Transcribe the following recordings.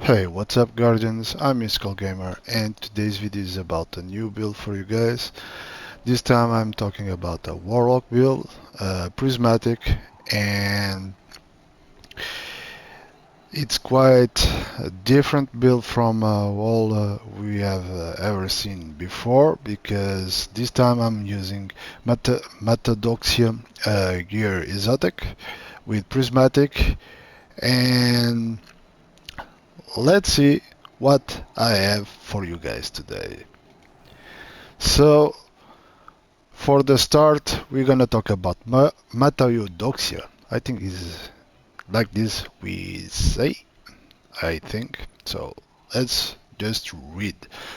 Hey, what's up Guardians? I'm Skull Gamer and today's video is about a new build for you guys. This time I'm talking about a Warlock build, Prismatic, and it's quite a different build from all we have ever seen before, because this time I'm using Prismatoxia gear exotic with Prismatic, and let's see what I have for you guys today. So, for the start, we're gonna talk about Mataeudoxia. I think it's like this we say, I think. So, let's just read.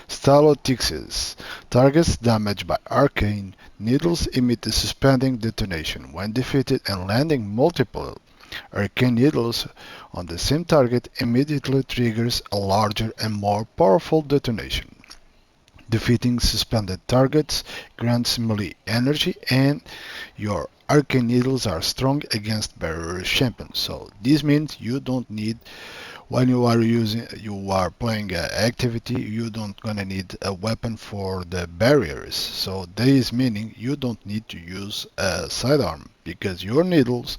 Stalotyxis. Targets damaged by arcane needles emit a suspending detonation. When defeated and landing multiple arcane needles on the same target immediately triggers a larger and more powerful detonation. Defeating suspended targets grants melee energy, and your arcane needles are strong against barrier champions. So this means you don't need, when you are playing activity, you don't gonna need a weapon for the barriers. So this meaning you don't need to use a sidearm, because your needles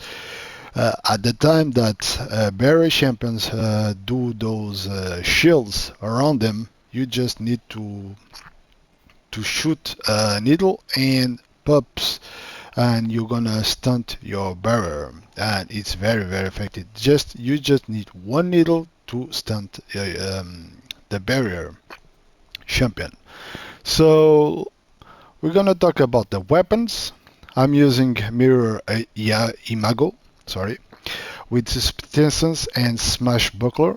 at the time that barrier champions do those shields around them, you just need to shoot a needle and pops, and you're gonna stunt your barrier, and it's very effective. You just need one needle to stunt the barrier champion. So we're gonna talk about the weapons. I'm using mirror imago, sorry, with Substance and Smash Buckler.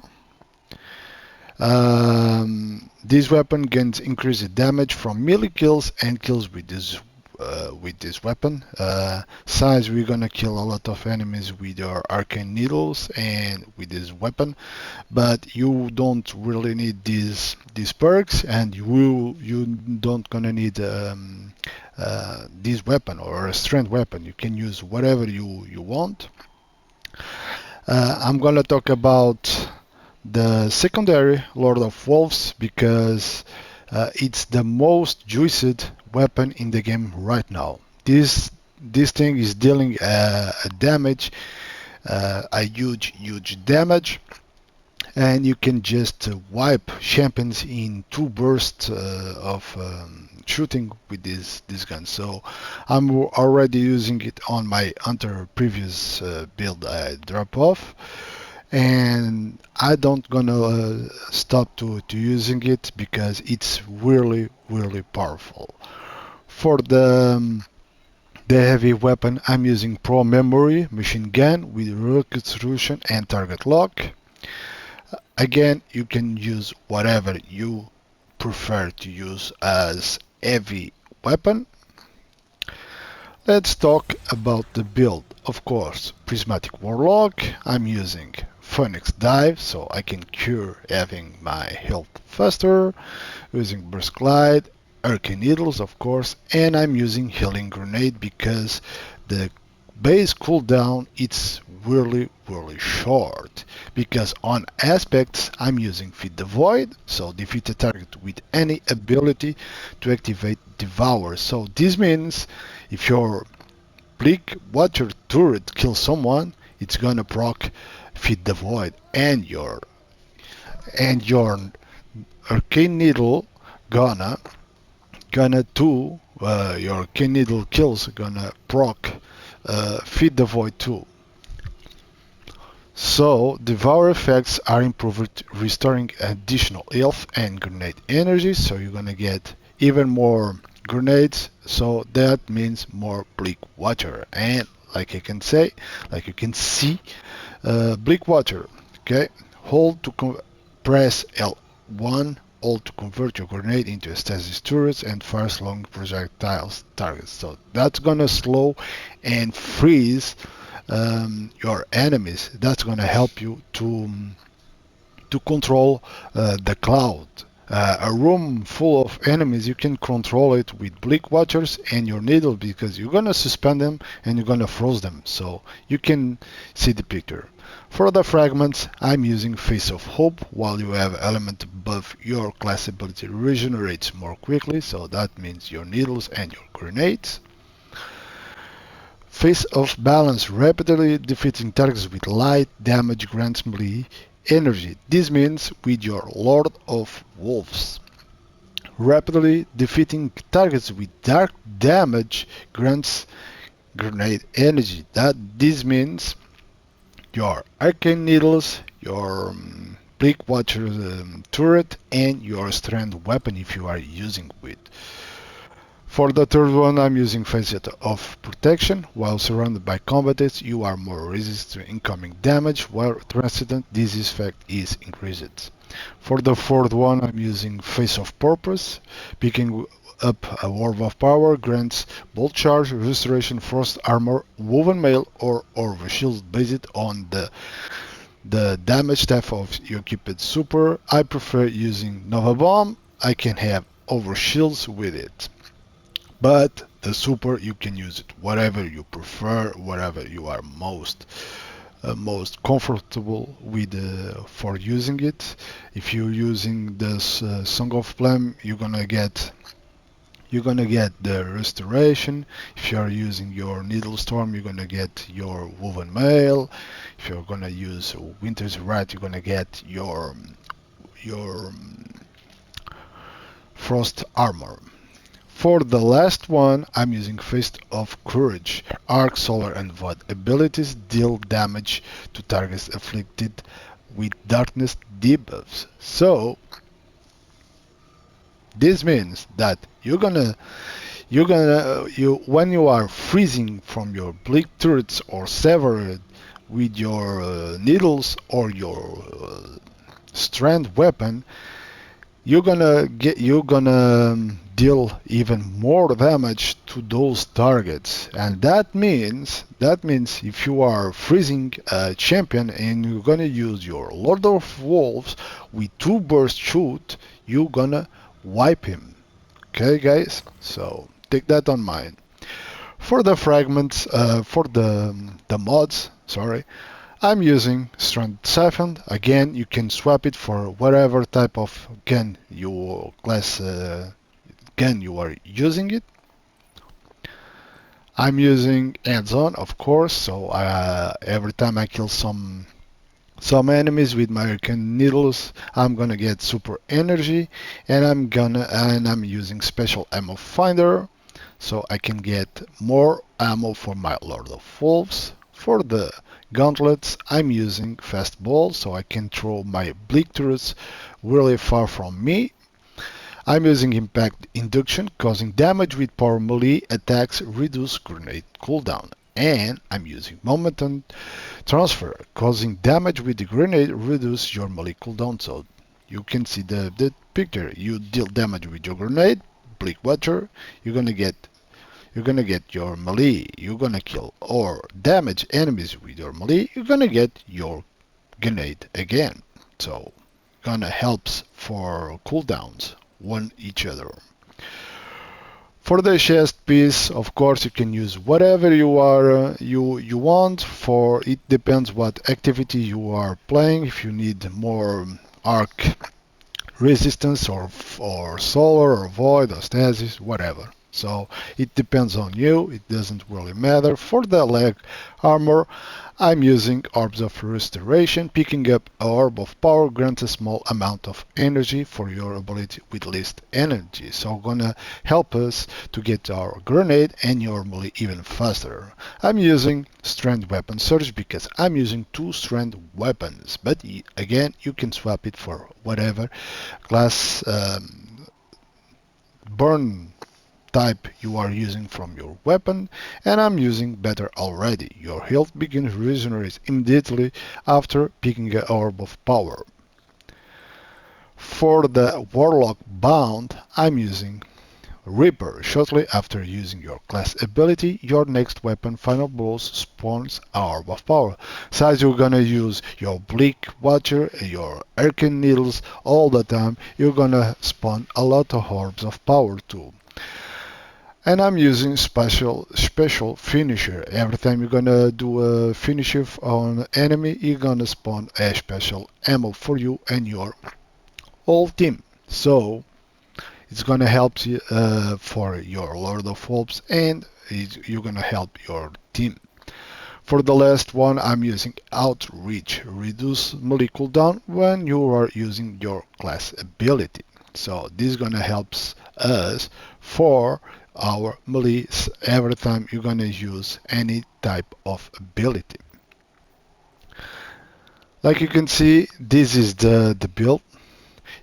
This weapon gains increased damage from melee kills and kills with this weapon. Size, we're gonna kill a lot of enemies with your arcane needles and with this weapon, but you don't really need these perks, and you don't gonna need this weapon or a strength weapon. You can use whatever you want. I'm gonna talk about the secondary Lord of Wolves, because it's the most juiced weapon in the game right now. This thing is dealing a damage, a huge damage, and you can just wipe champions in two bursts of shooting with this gun. So I'm already using it on my hunter previous build I drop off, and I don't gonna stop to using it, because it's really powerful. For the heavy weapon, I'm using Pro Memory machine gun with reconstruction and target lock. Again, you can use whatever you prefer to use as heavy weapon. Let's talk about the build. Of course, Prismatic Warlock. I'm using Phoenix Dive, so I can cure having my health faster. Using Burst Glide, Arcane Needles, of course, and I'm using Healing Grenade, because the base cooldown it's really short. Because on aspects I'm using Feed the Void, so defeat a target with any ability to activate Devour. So this means if your Bleak Water turret kills someone, it's gonna proc Feed the Void, and your Arcane Needle gonna do your Arcane Needle kills gonna proc Feed the Void too. So Devour effects are improved, restoring additional health and grenade energy, so you're gonna get even more grenades, so that means more bleak water. And like you can see, bleak water. Okay, hold to press L1, hold to convert your grenade into a stasis turrets and fires long projectiles targets. So that's gonna slow and freeze your enemies. That's gonna help you to control the cloud. A room full of enemies, you can control it with bleak watchers and your needle, because you're gonna suspend them and you're gonna froze them, so you can see the picture. For the fragments, I'm using Face of Hope. While you have element above, your class ability regenerates more quickly, so that means your needles and your grenades. Face of Balance, rapidly defeating targets with light damage grants melee energy. This means with your Lord of Wolves. Rapidly defeating targets with dark damage grants grenade energy. This means your arcane needles, your Bleak Watcher turret, and your strand weapon if you are using it. For the third one, I'm using Facet of Protection. While surrounded by combatants, you are more resistant to incoming damage, while Transcendent, this effect is increased. For the fourth one, I'm using Face of Purpose. Picking up a Orb of Power grants Bolt Charge, Restoration, Frost Armor, Woven Mail, or Orb Shield based on the damage type of your equipped super. I prefer using Nova Bomb. I can have over shields with it. But the super, you can use it whatever you prefer, whatever you are most comfortable with for using it. If you're using this Song of Flame, you're gonna get the restoration. If you are using your Needle Storm, you're gonna get your Woven Mail. If you're gonna use Winter's Wrath, you're gonna get your Frost Armor. For the last one, I'm using Fist of Courage. Arc, Solar, and Void abilities deal damage to targets afflicted with darkness debuffs. So this means that you when you are freezing from your bleak turrets or severed with your needles or your strand weapon, you're gonna deal even more damage to those targets, and that means if you are freezing a champion and you're gonna use your Lord of Wolves with 2 burst shoot, you're gonna wipe him. Okay, guys, so take that on mind. For the fragments, for the mods, sorry, I'm using Strand Siphon. Again, you can swap it for whatever type of gun you class gun you are using it. I'm using hands-on, of course, so every time I kill some enemies with my arcane needles, I'm gonna get super energy, and I'm using special ammo finder, so I can get more ammo for my Lord of Wolves. For the gauntlets, I'm using fast ball, so I can throw my bleak turrets really far from me. I'm using impact induction, causing damage with power melee attacks, reduce grenade cooldown. And I'm using momentum transfer, causing damage with the grenade, reduce your melee cooldown. So you can see the picture. You deal damage with your grenade, bleak water, you're gonna get your melee, you're gonna kill or damage enemies with your melee, you're gonna get your grenade again. So gonna helps for cooldowns one each other. For the chest piece, of course, you can use whatever you want. For it depends what activity you are playing. If you need more arc resistance or solar or void or stasis, whatever. So it depends on you. It doesn't really matter. For the leg armor, I'm using Orbs of Restoration. Picking up an Orb of Power grants a small amount of energy for your ability with least energy. So gonna help us to get our grenade and your melee even faster. I'm using Strand Weapon Surge because I'm using 2 strand weapons. But again, you can swap it for whatever class burn type you are using from your weapon, and I'm using better already. Your health begins to regenerate immediately after picking an Orb of Power. For the Warlock Bound, I'm using Reaper. Shortly after using your class ability, your next weapon Final Blows spawns Orb of Power. Since you're gonna use your Bleak Watcher, your Arcane Needles all the time, you're gonna spawn a lot of Orbs of Power too. And I'm using special finisher. Every time you're gonna do a finisher on an enemy, you're gonna spawn a special ammo for you and your whole team. So it's gonna help you for your Lord of Wolves, and you're gonna help your team. For the last one, I'm using Outreach. Reduce melee cooldown when you are using your class ability. So this is gonna help us for our melee every time you're gonna use any type of ability. Like you can see, this is the build.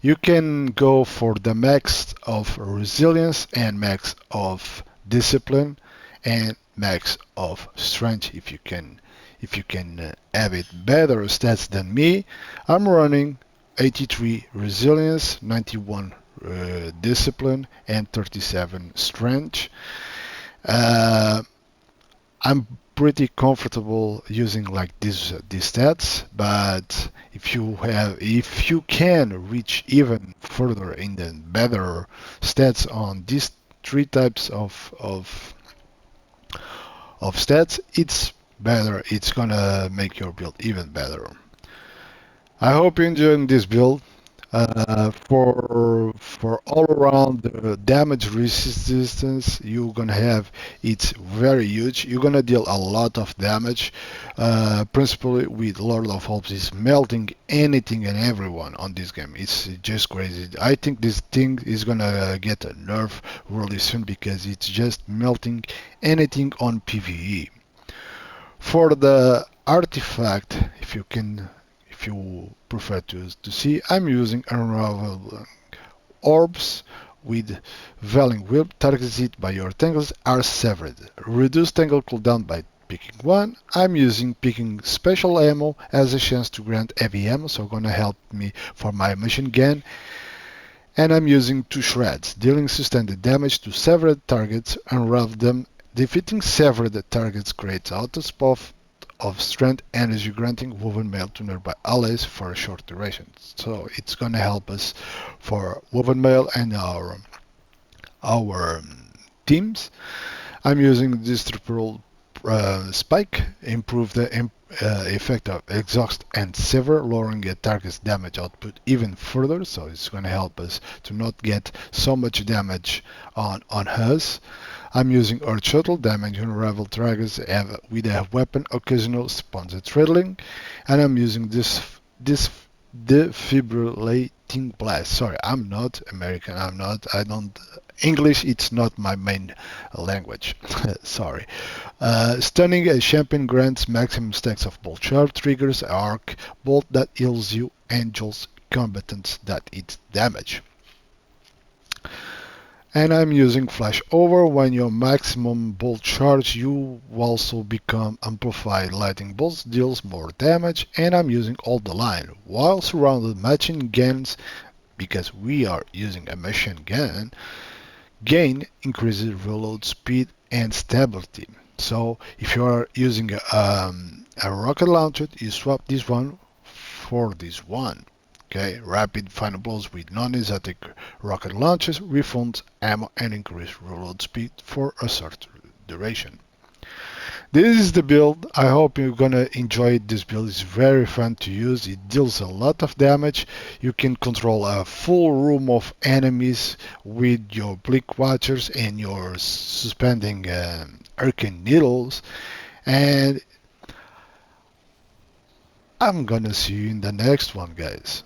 You can go for the max of resilience and max of discipline and max of strength if you can have it better stats than me. I'm running 83 resilience, 91 discipline and 37 strength. Uh, I'm pretty comfortable using like these stats, but if you can reach even further in the better stats on these three types of stats, it's better. It's gonna make your build even better. I hope you enjoyed this build. For all around damage resistance you're gonna have, it's very huge. You're gonna deal a lot of damage, principally with Lord of Hopes is melting anything and everyone on this game. It's just crazy. I think this thing is gonna get a nerf really soon because it's just melting anything on PvE. For the artifact, if you prefer to see, I'm using unravel orbs with Veiling Whip. Targets hit by your tangles are severed. Reduce tangle cooldown by picking one. I'm using picking special ammo as a chance to grant heavy ammo, so gonna help me for my machine gun. And I'm using two shreds, dealing sustained damage to severed targets. Unravel them. Defeating severed targets creates auto spot of strength energy, granting woven mail to nearby allies for a short duration. So it's gonna help us for woven mail and our teams. I'm using this triple spike, improve the effect of exhaust and sever, lowering a target's damage output even further. So it's going to help us to not get so much damage on us. I'm using Earth Shuttle, damage unravel targets with a weapon, occasional spawns at threadling, and I'm using this defibrillating blast. Sorry, I'm not American. I don't. English, it's not my main language. Sorry. Stunning a champion grants maximum stacks of bolt charge, triggers arc bolt that heals you, angels combatants that eat damage. And I'm using flash over. When your maximum bolt charge, you also become amplified. Lightning bolts deals more damage, and I'm using all the line while surrounded machine guns because we are using a machine gun. Gain increases reload speed and stability. So if you are using a rocket launcher, you swap this one for this one. Okay, rapid final blows with non-exotic rocket launches, refunds ammo and increase reload speed for a certain duration. This is the build. I hope you're gonna enjoy this build. It's very fun to use. It deals a lot of damage. You can control a full room of enemies with your Bleak Watchers and your suspending arcane needles. And I'm gonna see you in the next one, guys.